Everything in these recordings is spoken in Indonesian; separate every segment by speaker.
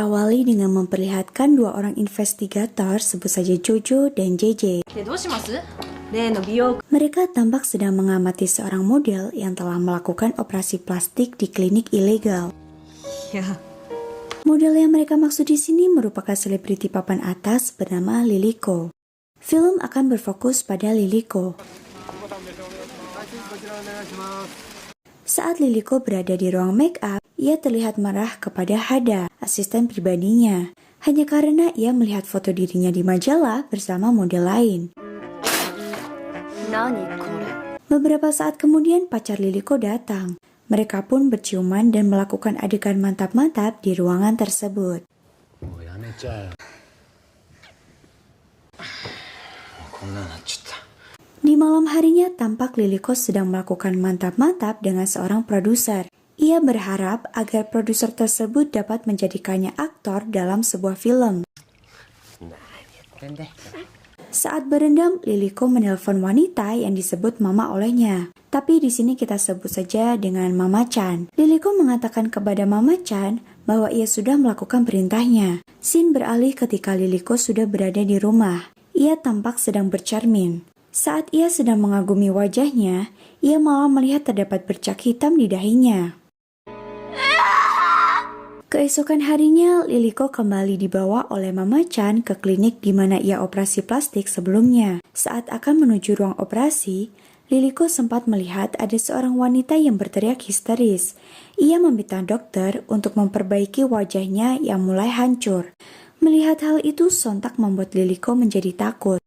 Speaker 1: diawali dengan memperlihatkan dua orang investigator, sebut saja Jojo dan JJ. Mereka tampak sedang mengamati seorang model yang telah melakukan operasi plastik di klinik ilegal. Model yang mereka maksud di sini merupakan selebriti papan atas bernama Liliko. Film akan berfokus pada Liliko. Saat Liliko berada di ruang make up, ia terlihat marah kepada Hada, asisten pribadinya, hanya karena ia melihat foto dirinya di majalah bersama model lain. Beberapa saat kemudian pacar Liliko datang. Mereka pun berciuman dan melakukan adegan mantap-mantap di ruangan tersebut. Di malam harinya tampak Liliko sedang melakukan mantap-mantap dengan seorang produser. Ia berharap agar produser tersebut dapat menjadikannya aktor dalam sebuah film. Saat berendam, Liliko menelpon wanita yang disebut Mama olehnya. Tapi di sini kita sebut saja dengan Mama Chan. Liliko mengatakan kepada Mama Chan bahwa ia sudah melakukan perintahnya. Scene beralih ketika Liliko sudah berada di rumah. Ia tampak sedang bercermin. Saat ia sedang mengagumi wajahnya, ia malah melihat terdapat bercak hitam di dahinya. Keesokan harinya, Liliko kembali dibawa oleh Mama Chan ke klinik di mana ia operasi plastik sebelumnya. Saat akan menuju ruang operasi, Liliko sempat melihat ada seorang wanita yang berteriak histeris. Ia meminta dokter untuk memperbaiki wajahnya yang mulai hancur. Melihat hal itu sontak membuat Liliko menjadi takut.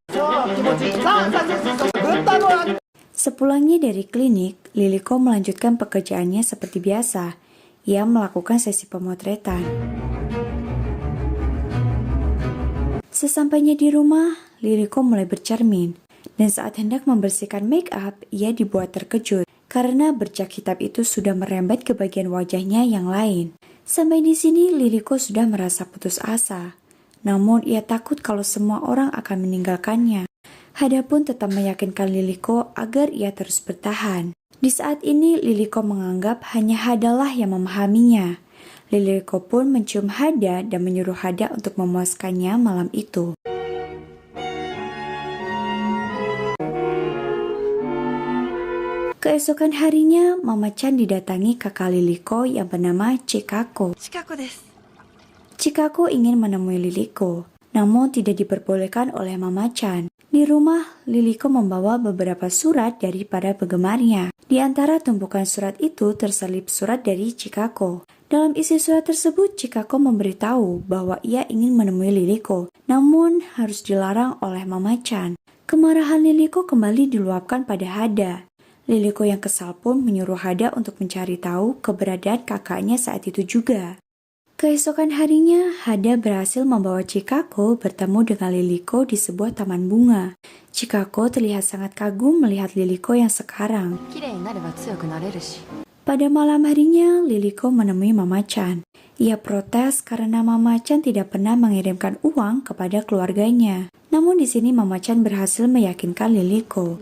Speaker 1: Sepulangnya dari klinik, Liliko melanjutkan pekerjaannya seperti biasa. Ia melakukan sesi pemotretan. Sesampainya di rumah, Liliko mulai bercermin. Dan saat hendak membersihkan make up, ia dibuat terkejut karena bercak hitam itu sudah merembet ke bagian wajahnya yang lain. Sampai di sini, Liliko sudah merasa putus asa. Namun ia takut kalau semua orang akan meninggalkannya. Hada pun tetap meyakinkan Liliko agar ia terus bertahan. Di saat ini Liliko menganggap hanya Hadalah yang memahaminya. Liliko pun mencium Hada dan menyuruh Hada untuk memuaskannya malam itu. Keesokan harinya, Mama Chan didatangi kakak Liliko yang bernama Chikako. Chikako ingin menemui Liliko, namun tidak diperbolehkan oleh Mama Chan. Di rumah, Liliko membawa beberapa surat dari para penggemarnya. Di antara tumpukan surat itu terselip surat dari Chikako. Dalam isi surat tersebut, Chikako memberitahu bahwa ia ingin menemui Liliko, namun harus dilarang oleh Mama Chan. Kemarahan Liliko kembali diluapkan pada Hada. Liliko yang kesal pun menyuruh Hada untuk mencari tahu keberadaan kakaknya saat itu juga. Keesokan harinya, Hada berhasil membawa Chikako bertemu dengan Liliko di sebuah taman bunga. Chikako terlihat sangat kagum melihat Liliko yang sekarang. Pada malam harinya, Liliko menemui Mama Chan. Ia protes karena Mama Chan tidak pernah mengirimkan uang kepada keluarganya. Namun di sini Mama Chan berhasil meyakinkan Liliko.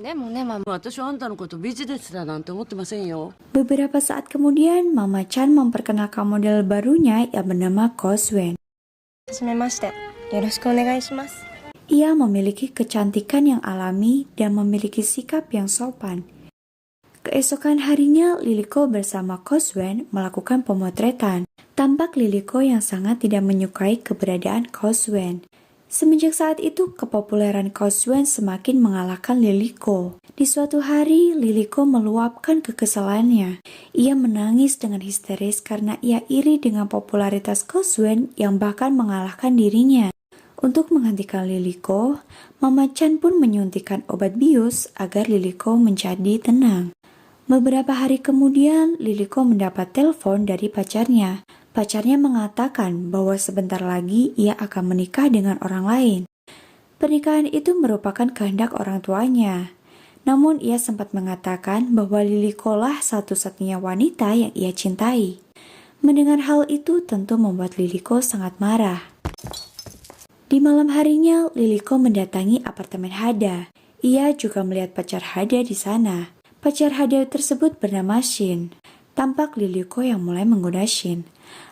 Speaker 1: Beberapa saat kemudian, Mama Chan memperkenalkan model barunya yang bernama Koswen. Ia memiliki kecantikan yang alami dan memiliki sikap yang sopan. Keesokan harinya, Liliko bersama Koswen melakukan pemotretan. Tampak Liliko yang sangat tidak menyukai keberadaan Koswen. Semenjak saat itu, kepopuleran Koswen semakin mengalahkan Liliko. Di suatu hari, Liliko meluapkan kekesalannya. Ia menangis dengan histeris karena ia iri dengan popularitas Koswen yang bahkan mengalahkan dirinya. Untuk menghentikan Liliko, Mama Chan pun menyuntikkan obat bius agar Liliko menjadi tenang. Beberapa hari kemudian, Liliko mendapat telepon dari pacarnya. Pacarnya mengatakan bahwa sebentar lagi ia akan menikah dengan orang lain. Pernikahan itu merupakan kehendak orang tuanya. Namun ia sempat mengatakan bahwa Liliko lah satu-satunya wanita yang ia cintai. Mendengar hal itu tentu membuat Liliko sangat marah. Di malam harinya, Liliko mendatangi apartemen Hada. Ia juga melihat pacar Hada di sana. Pacar Hada tersebut bernama Shin. Tampak Liliko yang mulai menggoda Shin.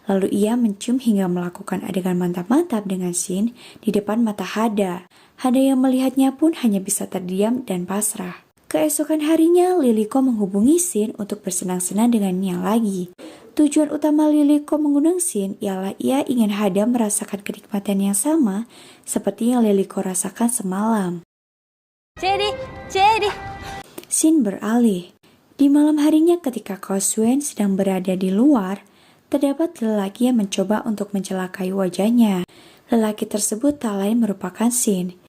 Speaker 1: Lalu ia mencium hingga melakukan adegan mantap-mantap dengan Shin di depan mata Hada. Hada yang melihatnya pun hanya bisa terdiam dan pasrah. Keesokan harinya, Liliko menghubungi Shin untuk bersenang-senang dengannya lagi. Tujuan utama Liliko mengundang Shin ialah ia ingin Hada merasakan kenikmatan yang sama seperti yang Liliko rasakan semalam.
Speaker 2: Jadi.
Speaker 1: Shin beralih. Di malam harinya ketika Koswen sedang berada di luar, terdapat lelaki yang mencoba untuk mencelakai wajahnya. Lelaki tersebut tak lain merupakan Shin.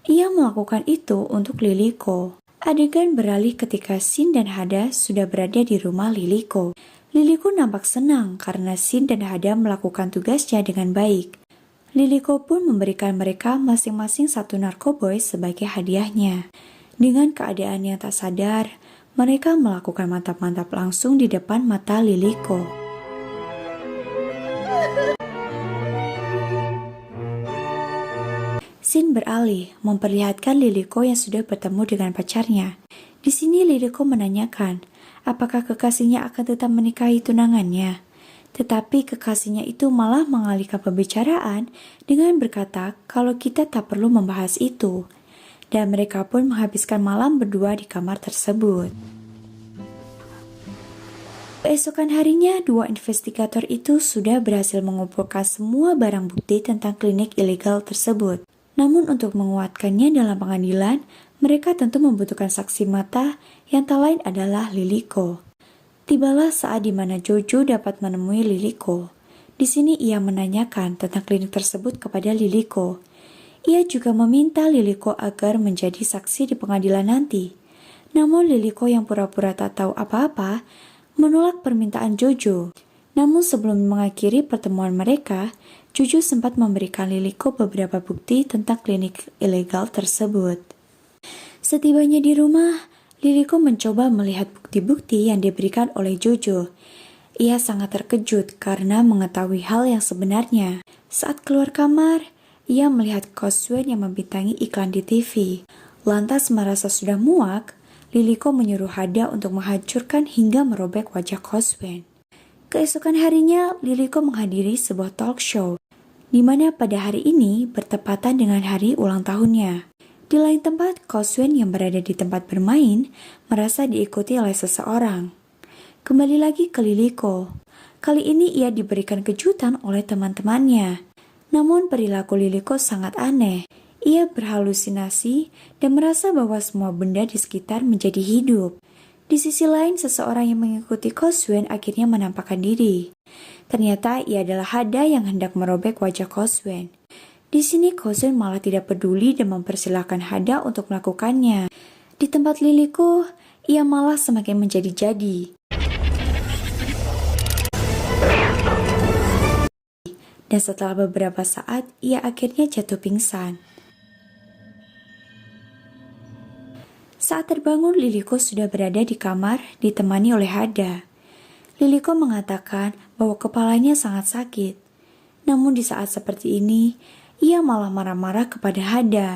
Speaker 1: Ia melakukan itu untuk Liliko. Adegan beralih ketika Shin dan Hada sudah berada di rumah Liliko. Liliko nampak senang karena Shin dan Hada melakukan tugasnya dengan baik. Liliko pun memberikan mereka masing-masing satu narkoboy sebagai hadiahnya. Dengan keadaan yang tak sadar, mereka melakukan mantap-mantap langsung di depan mata Liliko. Shin beralih, memperlihatkan Liliko yang sudah bertemu dengan pacarnya. Di sini Liliko menanyakan, apakah kekasihnya akan tetap menikahi tunangannya. Tetapi kekasihnya itu malah mengalihkan pembicaraan dengan berkata kalau kita tak perlu membahas itu. Dan mereka pun menghabiskan malam berdua di kamar tersebut. Keesokan harinya, dua investigator itu sudah berhasil mengumpulkan semua barang bukti tentang klinik ilegal tersebut. Namun untuk menguatkannya dalam pengadilan, mereka tentu membutuhkan saksi mata yang tak lain adalah Liliko. Tibalah saat di mana Jojo dapat menemui Liliko. Di sini ia menanyakan tentang klinik tersebut kepada Liliko. Ia juga meminta Liliko agar menjadi saksi di pengadilan nanti. Namun Liliko yang pura-pura tak tahu apa-apa menolak permintaan Jojo. Namun sebelum mengakhiri pertemuan mereka, Jojo sempat memberikan Liliko beberapa bukti tentang klinik ilegal tersebut. Setibanya di rumah, Liliko mencoba melihat bukti-bukti yang diberikan oleh Jojo. Ia sangat terkejut karena mengetahui hal yang sebenarnya. Saat keluar kamar, ia melihat Koswen yang membintangi iklan di TV. Lantas merasa sudah muak, Liliko menyuruh Hada untuk menghancurkan hingga merobek wajah Koswen. Keesokan harinya, Liliko menghadiri sebuah talk show, di mana pada hari ini bertepatan dengan hari ulang tahunnya. Di lain tempat, Koswen yang berada di tempat bermain merasa diikuti oleh seseorang. Kembali lagi ke Liliko. Kali ini ia diberikan kejutan oleh teman-temannya. Namun perilaku Liliko sangat aneh. Ia berhalusinasi dan merasa bahwa semua benda di sekitar menjadi hidup. Di sisi lain, seseorang yang mengikuti Koswen akhirnya menampakkan diri. Ternyata ia adalah Hada yang hendak merobek wajah Koswen. Di sini Koswen malah tidak peduli dan mempersilahkan Hada untuk melakukannya. Di tempat Liliko, ia malah semakin menjadi-jadi. Dan setelah beberapa saat, ia akhirnya jatuh pingsan. Saat terbangun, Liliko sudah berada di kamar, ditemani oleh Hada. Liliko mengatakan bahwa kepalanya sangat sakit. Namun di saat seperti ini, ia malah marah-marah kepada Hada.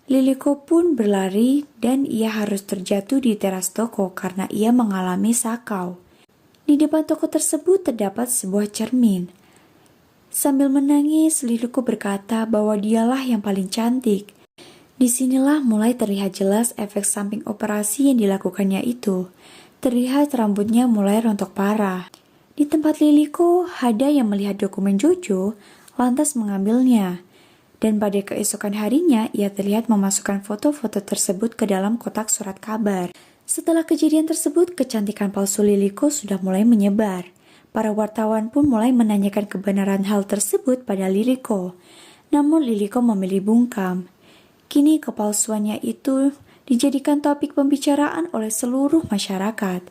Speaker 1: Liliko pun berlari dan ia harus terjatuh di teras toko karena ia mengalami sakau. Di depan toko tersebut terdapat sebuah cermin. Sambil menangis, Liliko berkata bahwa dialah yang paling cantik. Disinilah mulai terlihat jelas efek samping operasi yang dilakukannya itu. Terlihat rambutnya mulai rontok parah. Di tempat Liliko, Hada yang melihat dokumen Jojo lantas mengambilnya. Dan pada keesokan harinya, ia terlihat memasukkan foto-foto tersebut ke dalam kotak surat kabar. Setelah kejadian tersebut, kecantikan palsu Liliko sudah mulai menyebar. Para wartawan pun mulai menanyakan kebenaran hal tersebut pada Liliko. Namun Liliko memilih bungkam. Kini kepalsuannya itu dijadikan topik pembicaraan oleh seluruh masyarakat.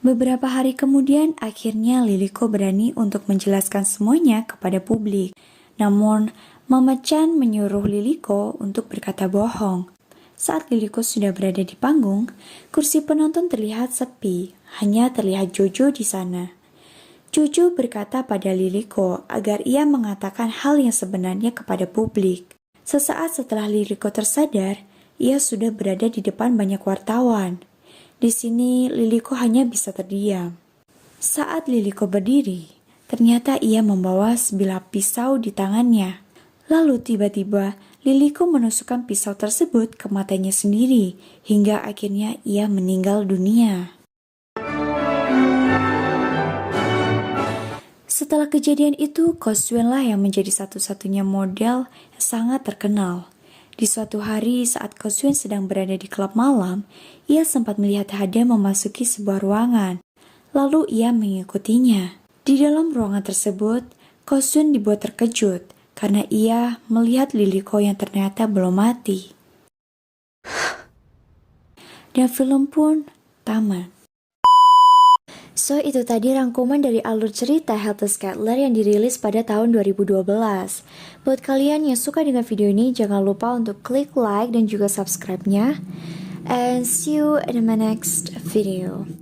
Speaker 1: Beberapa hari kemudian, akhirnya Liliko berani untuk menjelaskan semuanya kepada publik. Namun, Mama Chan menyuruh Liliko untuk berkata bohong. Saat Liliko sudah berada di panggung, kursi penonton terlihat sepi, hanya terlihat Jojo di sana. Jojo berkata pada Liliko agar ia mengatakan hal yang sebenarnya kepada publik. Sesaat setelah Liliko tersadar, ia sudah berada di depan banyak wartawan. Di sini Liliko hanya bisa terdiam. Saat Liliko berdiri, ternyata ia membawa sebilah pisau di tangannya. Lalu tiba-tiba Liliko menusukkan pisau tersebut ke matanya sendiri hingga akhirnya ia meninggal dunia. Setelah kejadian itu, Kosuen lah yang menjadi satu-satunya model yang sangat terkenal. Di suatu hari saat Kosuen sedang berada di klub malam, ia sempat melihat Hade memasuki sebuah ruangan. Lalu ia mengikutinya. Di dalam ruangan tersebut, Kosuen dibuat terkejut karena ia melihat Liliko yang ternyata belum mati. Dan film pun tamat. So, itu tadi rangkuman dari alur cerita Helter Skelter yang dirilis pada tahun 2012. Buat kalian yang suka dengan video ini, jangan lupa untuk klik like dan juga subscribe-nya. And see you in my next video.